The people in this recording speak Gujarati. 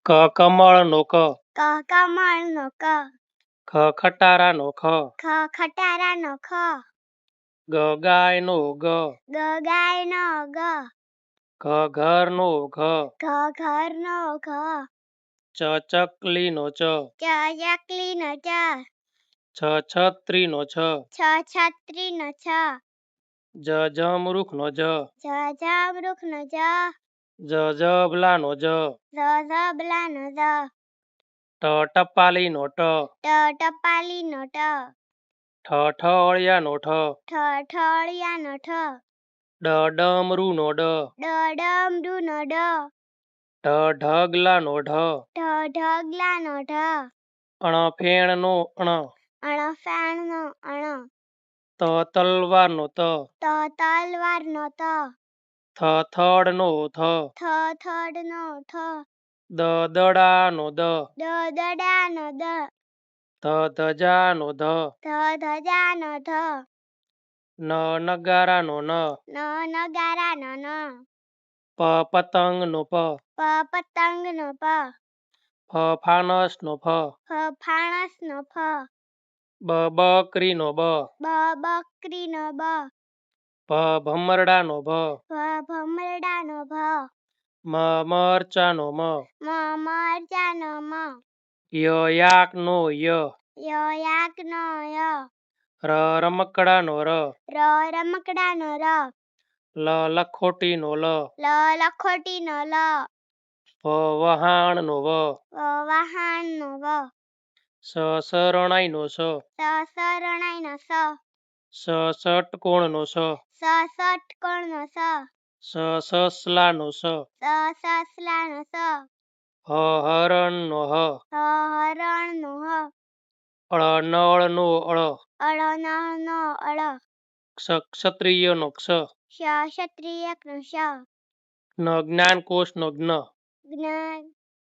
ક કમળ નો ક, ક કમળ નો ક, ખ ખટારા નો ખ, ખ ખટારા નો ખ, ગ ગાય નો ગ, ગ ગાય નો ગ, ઘ ઘર નો ઘ, ઘ ઘર નો ઘ, ચ ચકલી નો ચ, ચ ચકલી નો ચ, છ છત્રી નો છ, છ છત્રી નો છ, જ જમરૂખ નો જ, જ જમરૂખ નો જ, જ જબલા નો જ, જ ઝબલા નો જ, ટ ટપાલી નો ટ, ટ ટપાલી નો ટ, ઠ ઠળિયા નો ઠ, ઠ ઠળિયા નો ઠ, ડ ડમરૂ નો ડ, ડ ડમરૂ નો ડ, ઢ ઢગલા નો ઢ, ઢ ઢગલા નો ઢ, અણ ફેણ નો અણ, અણ ફેણ નો અણ, ત તલવાર નો ત, ત તલવાર નો ત, થ થડ નો થ, થ થડ નો થ, દ દડા નો દ, દ દડા નો દ, ધ ધજા નો ધ, ધ ધજા નો ધ, ન નગારા નો ન, ન નગારા નો ન, પ પતંગ નો પ, પ પતંગ નો પ, ફ ફાનસ નો ફ, ફ ફાણસ નો ફ, બ બકરી નો બ, બ બકરી નો બ, ભ ભમરડા નો ભ, ભ ભમરડા નો ભ, મ મરચા નો મ, મ મરચા નો મ, ય યાક નો ય, ય યાક નો ય, ર રમકડા નો ર, ર રમકડા નો ર, લ લખોટી નો લ, લ લખોટી નો લ, વ વહાણ નો વ, વ વહાણ નો વ, સ શરણાઈ નો સ, સ શરણાઈ નો સ, સ ષટકોણ નો સ, સ ષટકોણ નો સ, સ સસલા નો સ, સ સસલા નો સ, હ હરણ નો હ, હ હરણ નો હ, અળ નળ નો અળ, અળ નળ નો અળ, ક્ષ ક્ષત્રિય નો ક્ષ, ક્ષ ક્ષત્રિય નો ક્ષ, જ્ઞ જ્ઞાનકોશ નો જ્ઞ, જ્ઞ